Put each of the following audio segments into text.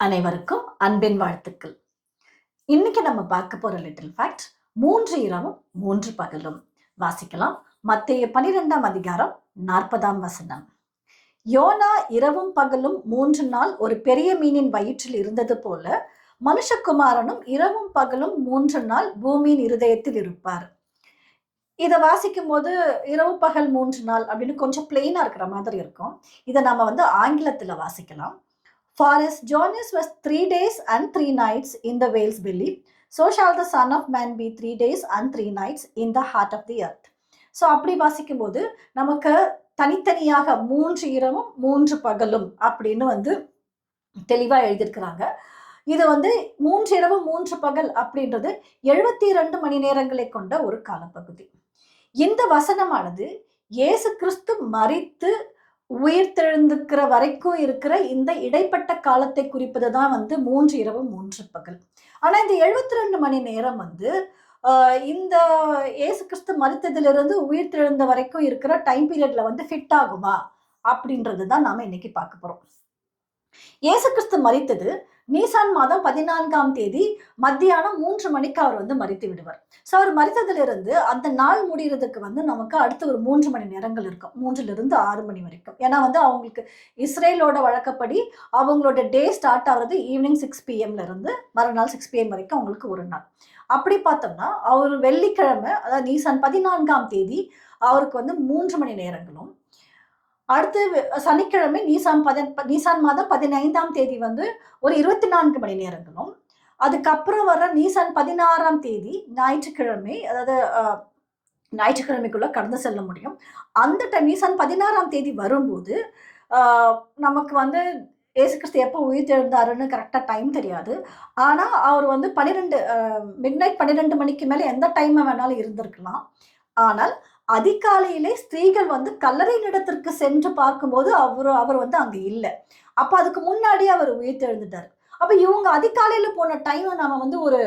அனைவருக்கும் அன்பின் வாழ்த்துக்கள். இன்னைக்கு நம்ம பார்க்க போற லிட்டில் ஃபேக்ட் 3 இரவும் 3 பகலும். வாசிக்கலாம். மத்தேயு 12ஆம் அதிகாரம் 40ஆம் வசனம். யோனா இரவும் பகலும் 3 நாள் ஒரு பெரிய மீனின் வயிற்றில் இருந்தது போல மனுஷகுமாரனும் இரவும் பகலும் 3 நாள் பூமியின் இருதயத்தில் இருப்பார். இதை வாசிக்கும் போது இரவு பகல் 3 நாள் அப்படின்னு கொஞ்சம் பிளெயினா இருக்கிற மாதிரி இருக்கும். இதை நம்ம ஆங்கிலத்துல வாசிக்கலாம். For as Jonas was 3 days and 3 nights in the whale's belly, so shall the Son of Man be 3 days and 3 nights in the heart of the earth. So அப்படி வாசிக்கும் போது நமக்கு தனித்தனியாக 3 இரவும் 3 பகலும் அப்படின்னு தெளிவா எழுதியிருக்கிறாங்க. இது 3 இரவு 3 பகல் அப்படின்றது 72 மணி நேரங்களை கொண்ட ஒரு காலப்பகுதி. இந்த வசனமானது இயேசு கிறிஸ்து மரித்து உயிர்த்தெழுந்திருக்கிற வரைக்கும் இருக்கிற இந்த இடைப்பட்ட காலத்தை குறிப்பதுதான் 3 இரவு 3 பகல். ஆனா இந்த 72 மணி நேரம் இந்த இயேசு கிறிஸ்து மரித்ததிலிருந்து உயிர்த்தெழுந்த வரைக்கும் இருக்கிற டைம் பீரியட்ல ஃபிட் ஆகுமா அப்படின்றதுதான் நாம இன்னைக்கு பார்க்க போறோம். இயேசு கிறிஸ்து மரித்தது நீசான் மாதம் 14ஆம் தேதி மத்தியானம் 3 மணிக்கு அவர் மரித்து விடுவார். ஸோ அவர் மரித்ததிலிருந்து அந்த நாள் முடிகிறதுக்கு நமக்கு அடுத்து ஒரு 3 மணி நேரங்கள் இருக்கும். 3லிருந்து 6 மணி வரைக்கும். ஏன்னா அவங்களுக்கு இஸ்ரேலோட வழக்கப்படி அவங்களோட டே ஸ்டார்ட் ஆகுறது ஈவினிங் 6 PM இருந்து மறுநாள் 6 PM வரைக்கும் அவங்களுக்கு ஒரு நாள். அப்படி பார்த்தோம்னா அவர் வெள்ளிக்கிழமை, அதாவது நீசான் 14ஆம் தேதி அவருக்கு 3 மணி நேரங்களும், அடுத்து சனிக்கிழமை நீசான் மாதம் 15ஆம் தேதி ஒரு 24 மணி நேரங்களும், அதுக்கப்புறம் வர்ற நீசான் 16ஆம் தேதி ஞாயிற்றுக்கிழமை, அதாவது ஞாயிற்றுக்கிழமைக்குள்ள கடந்து செல்ல முடியும். அந்த டைம் நீசான் 16ஆம் தேதி வரும்போது நமக்கு இயேசு கிறிஸ்து எப்போ உயிர்த்தெழுந்தாருன்னு கரெக்டா டைம் தெரியாது. ஆனா அவர் 12 மிட்நைட் 12 மணிக்கு மேல எந்த டைம் வேணாலும் இருந்திருக்கலாம். ஆனால் அதிகாலையிலே ஸ்திரீகள் கல்லறை இடத்திற்கு சென்று பார்க்கும்போது அவர் அங்க இல்லை. அப்ப அதுக்கு முன்னாடி அவர் உயிர்த்தெழுந்துட்டார். அப்ப இவங்க அதிகாலையில போன டைம் நாம ஒரு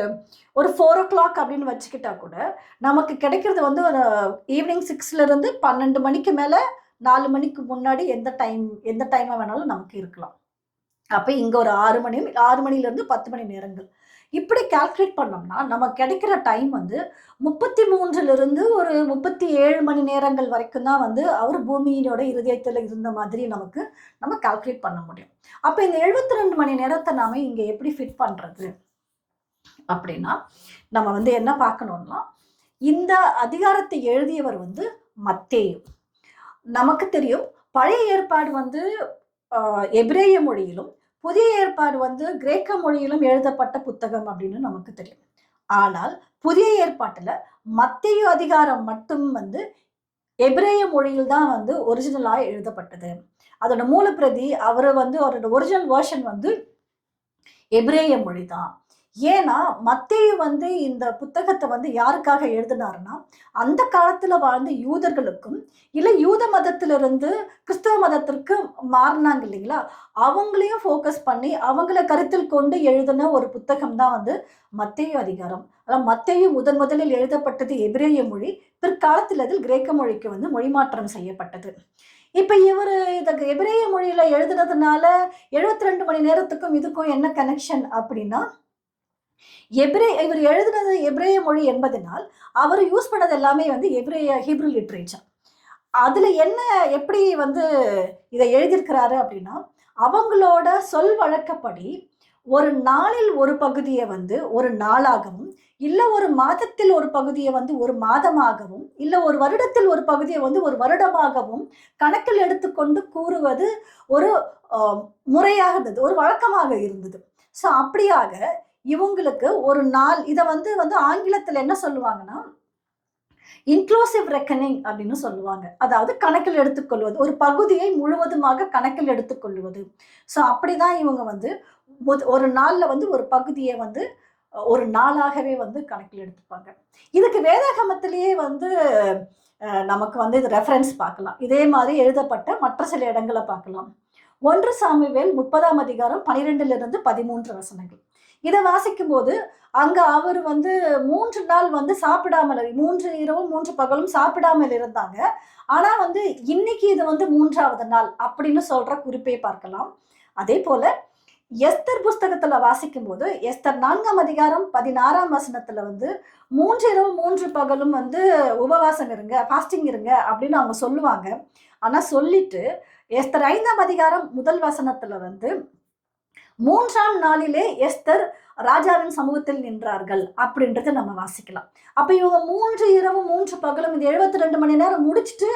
4 o'clock அப்படின்னு வச்சுக்கிட்டா கூட நமக்கு கிடைக்கிறது ஒரு ஈவினிங் 6ல இருந்து 12 மணிக்கு மேல 4 மணிக்கு முன்னாடி எந்த டைம் வேணாலும் நமக்கு இருக்கலாம். அப்ப இங்க ஒரு 6 மணில இருந்து 10 மணி நேரங்கள் இப்படி கால்குலேட் பண்ணோம்னா நமக்கு கிடைக்கிற டைம் 33ல இருந்து ஒரு 37 மணி நேரங்கள் வரைக்கும் தான் அவர் பூமியினோட இருதயத்துல இருந்த மாதிரி நம்ம கால்குலேட் பண்ண முடியும். அப்ப இந்த 72 மணி நேரத்தை நாம இங்க எப்படி ஃபிட் பண்றது அப்படின்னா, நம்ம என்ன பார்க்கணும்னா, இந்த அதிகாரத்தை எழுதியவர் மத்தேயு. நமக்கு தெரியும் பழைய ஏற்பாடு எபிரேய மொழியிலும் புதிய ஏற்பாடு கிரேக்க மொழியிலும் எழுதப்பட்ட புத்தகம் அப்படின்னு நமக்கு தெரியும். ஆனால் புதிய ஏற்பாட்டுல மத்தேயு அதிகாரம் மட்டும் எபிரேய மொழியில் தான் ஒரிஜினலா எழுதப்பட்டது. அதோட மூலப்பிரதி அவரோட ஒரிஜினல் வெர்ஷன் எபிரேய மொழி தான். ஏன்னா மத்தேயு இந்த புத்தகத்தை யாருக்காக எழுதினாருன்னா, அந்த காலத்துல வாழ்ந்த யூதர்களுக்கும் இல்ல யூத மதத்திலிருந்து கிறிஸ்தவ மதத்திற்கு மாறினாங்க இல்லைங்களா, அவங்களையும் ஃபோக்கஸ் பண்ணி அவங்கள கருத்தில் கொண்டு எழுதின ஒரு புத்தகம் தான் மத்தேயு அதிகாரம். அதாவது மத்தேயு முதலில் எழுதப்பட்டது எபிரேய மொழி, பிற்காலத்தில் அதில் கிரேக்க மொழிக்கு மொழி மாற்றம் செய்யப்பட்டது. இப்ப இவரு இத எபிரேய மொழியில எழுதுனதுனால 72 மணி நேரத்துக்கும் இதுக்கும் என்ன கனெக்ஷன் அப்படின்னா, இவர் எழுதுனது எபிரேய மொழி என்பதனால் அவர் யூஸ் பண்ணது எல்லாமே ஹீப்ரு லிட்ரேச்சர். அதுல எப்படி இதை எழுதியிருக்கிறாரு அப்படின்னா, அவங்களோட சொல் வழக்கப்படி ஒரு நாளில் ஒரு பகுதியை ஒரு நாளாகவும், இல்ல ஒரு மாதத்தில் ஒரு பகுதியை ஒரு மாதமாகவும், இல்ல ஒரு வருடத்தில் ஒரு பகுதியை ஒரு வருடமாகவும் கணக்கில் எடுத்துக்கொண்டு கூறுவது ஒரு முறையாக இருந்தது, ஒரு வழக்கமாக இருந்தது. ஸோ அப்படியாக இவங்களுக்கு ஒரு நாள் இதை ஆங்கிலத்தில் என்ன சொல்லுவாங்கன்னா, இன்க்ளூசிவ் ரெக்கனிங் அப்படின்னு சொல்லுவாங்க. அதாவது கணக்கில் எடுத்துக்கொள்வது, ஒரு பகுதியை முழுவதுமாக கணக்கில் எடுத்துக்கொள்வது. ஸோ அப்படிதான் இவங்க ஒரு நாள்ல ஒரு பகுதியை ஒரு நாளாகவே கணக்கில் எடுத்துப்பாங்க. இதுக்கு வேதாகமத்திலேயே நமக்கு இது ரெஃபரன்ஸ் பார்க்கலாம். இதே மாதிரி எழுதப்பட்ட மற்ற சில இடங்களை பார்க்கலாம். 1 சாமுவேல் 30ஆம் அதிகாரம் 12ல இருந்து 13 வசனங்கள். இதை வாசிக்கும் போது அங்க அவர் 3 நாள் சாப்பிடாமல், 3 இரவும் 3 பகலும் சாப்பிடாமல் இருந்தாங்க. ஆனா இன்னைக்கு இது 3ஆவது நாள் அப்படின்னு சொல்ற குறிப்பை பார்க்கலாம். அதே போல எஸ்தர் புஸ்தகத்துல வாசிக்கும் போது எஸ்தர் 4ஆம் அதிகாரம் 16ஆம் வசனத்துல 3 இரவு 3 பகலும் உபவாசம் இருங்க, ஃபாஸ்டிங் இருங்க அப்படின்னு அவங்க சொல்லுவாங்க. ஆனா சொல்லிட்டு எஸ்தர் 5ஆம் அதிகாரம் 1 வசனத்துல 3ஆம் நாளிலே எஸ்தர் ராஜாவின் சமூகத்தில் நின்றார்கள் அப்படின்றத நம்ம வாசிக்கலாம். அப்ப இவங்க 3 இரவு 3 பகலும் இந்த 72 மணி நேரம் முடிச்சுட்டு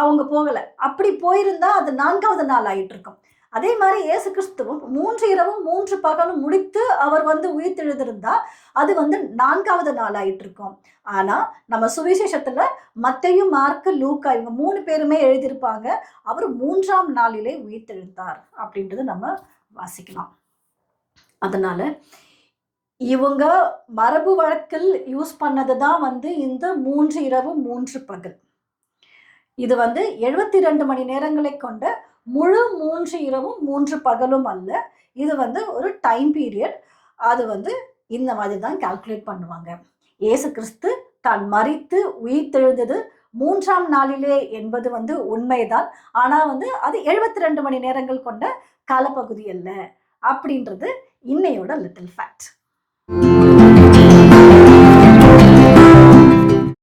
அவங்க போகல. அப்படி போயிருந்தா அது 4வது நாள் ஆயிட்டு இருக்கும். அதே மாதிரி இயேசு கிறிஸ்துவும் 3 இரவும் 3 பகலும் முடித்து அவர் உயிர்த்தெழுந்திருந்தா அது 4வது நாள் ஆயிட்டு இருக்கும். ஆனா நம்ம சுவிசேஷத்துல மத்தேயு, மார்க்கு, லூக்கா இவங்க 3 பேருமே எழுதியிருப்பாங்க அவர் 3ஆம் நாளிலே உயிர்த்தெழுந்தார் அப்படின்றது நம்ம வாசிக்கலாம். அதனால இவங்க மரபு வழக்கில் யூஸ் பண்ணதுதான் இந்த 3 இரவு 3 பகல். இது 72 மணி நேரங்களை கொண்ட முழு 3 இரவும் 3 பகலும் அல்ல. இது ஒரு டைம் பீரியட். அது இந்த மாதிரி தான் கால்குலேட் பண்ணுவாங்க. இயேசு கிறிஸ்து தான் மரித்து உயிர்த்தெழுந்தது 3ஆம் நாளிலே என்பது உண்மைதான். ஆனா அது 72 மணி நேரங்கள் கொண்ட காலப்பகுதி அல்ல அப்படின்றது இன்னையோட லிட்டில் ஃபேக்ட்.